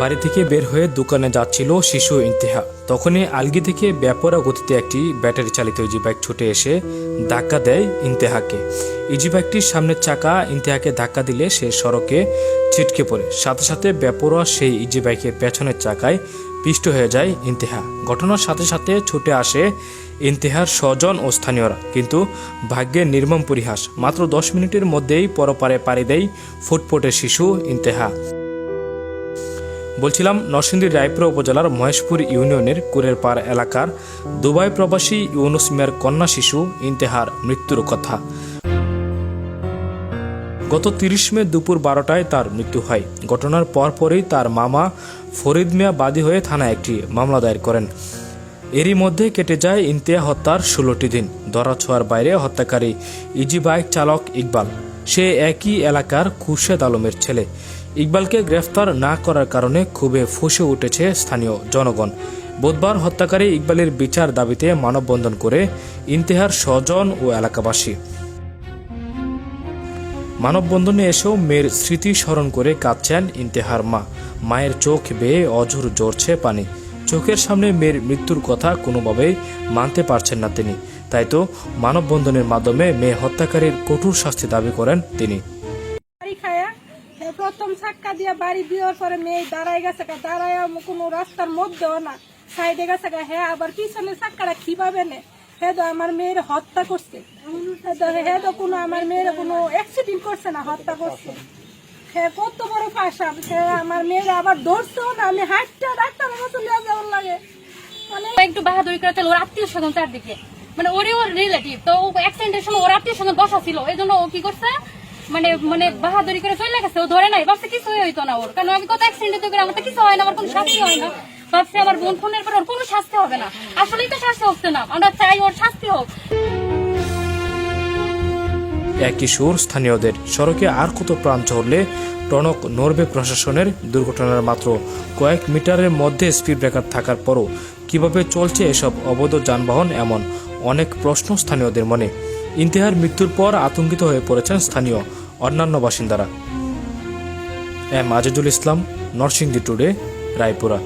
বাড়ি থেকে বের হয়ে দোকানে যাচ্ছিল শিশু ইন্তেহা। তখনই আলগি থেকে বেপরোয়া গতিতে একটি ব্যাটারি চালিত ইজি বাইক ছুটে এসে ধাক্কা দেয় ইন্তেহাকে। ইজি বাইকটির সামনের চাকা ইন্তেহাকে ধাক্কা দিলে সে সড়কে ছিটকে পড়ে। সাথে সাথে বেপরোয়া সেই ইজি বাইকের পেছনের চাকায় পিষ্ট হয়ে যায় ইন্তেহা। ঘটনার সাথে সাথে ছুটে আসে ইন্তেহার স্বজন ও স্থানীয়রা, কিন্তু ভাগ্যের নির্মম পরিহাস, মাত্র 10 মিনিটের মধ্যেই পরপারে পাড়ি দেয় ফুটপথের শিশু ইন্তেহা। বলছিলাম নরসিংদীর রায়পুরা উপজেলার মহেশপুর ইউনিয়নের কুরেরপাড় এলাকার দুবাই প্রবাসী ইউনুস মিয়ার কন্যা শিশু ইন্তেহার মৃত্যুর কথা। গত 30 মে দুপুর 12টায় তার মৃত্যু হয়। ঘটনার পরপরই তার মামা ফরিদ মিয়া বাদী হয়ে থানায় একটি মামলা দায়ের করেন। এরই মধ্যে কেটে যায় ইন্তেহা হত্যার 16টি দিন। ধরাছোঁয়ার বাইরে হত্যাকারী ইজি বাইক চালক ইকবাল, সে একই এলাকার খুরশেদ আলমের ছেলে। ইকবালকে গ্রেফতার না করার কারণে ক্ষোভে ফুঁসে উঠেছে স্থানীয় জনগণ। বুধবার হত্যাকারী ইকবালের বিচার দাবিতে মানববন্ধন করে ইন্তেহার স্বজন ও এলাকাবাসী। মানববন্ধনে এসেও মেয়ের স্মৃতি স্মরণ করে কাঁদছেন ইন্তেহার মা। মায়ের চোখ বেয়ে অঝোর ঝরছে পানি। চোখের সামনে মেয়ের মৃত্যুর কথা কোনোভাবেই মানতে পারছেন না তিনি। তাই তো মানববন্ধনের মাধ্যমে মেয়ে হত্যাকারীর কঠোর শাস্তি দাবি করেন তিনি। প্রথম ছাক্কা দিয়ে বাড়ি দেওয়ার পরে মেয়ে দাঁড়ায় গেছে, দাঁড়ায় কোনো রাস্তার মধ্যেও না, সাইডে গেছে। হ্যাঁ, আবার পিছনে ছাক্কাটা কিভাবে নে, হ্যাঁ তো আমার মেয়ের হত্যা করছে। হ্যাঁ তো কোনো আমার মেয়ের কোনো অ্যাক্সিডেন্ট করছে না, হত্যা করছে। হ্যাঁ, কত বড় ফাঁসা। হ্যাঁ, আমার মেয়ের আবার ধরছেও না, আমি হাঁটতে ডাক্তারের মতো লিয়ে যাওয়ার লাগে। মানে একটু বাহাদুরি করে চলো, ওর আত্মীয় স্বজন চারদিকে, মানে ওরই ওর রিলেটিভ, তো অ্যাক্সিডেন্টের সময় ওর আত্মীয় স্বজন বসা ছিল, এই জন্য ও কি করছে, মানে বাহাদুরি করে চলে গেছে। ও ধরে নাই, ভাবছে কিছুই হইতো না ওর, কারণ আমি কত অ্যাক্সিডেন্ট করে আমার তো কিছু হয় না, আমার কোনো শাস্তি হয় না। ভাবছে আমার বোন খুনের পর ওর কোনো শাস্তি হবে না। আসলেই তো শাস্তি হচ্ছে না, আমরা চাই ওর শাস্তি হোক। একই সুর স্থানীয়দের। সড়কে আর কত প্রাণ ঝরলে টনক নড়বে প্রশাসনের? দুর্ঘটনার মাত্র কয়েক মিটারের মধ্যে স্পিড ব্রেকার থাকার পরও কিভাবে চলছে এসব অবৈধ যানবাহন, এমন অনেক প্রশ্ন স্থানীয়দের মনে। ইন্তেহার মৃত্যুর পর আতঙ্কিত হয়ে পড়েছেন স্থানীয় অন্যান্য বাসিন্দারা। M Azizul Islam, Narsingdi today, Raipura.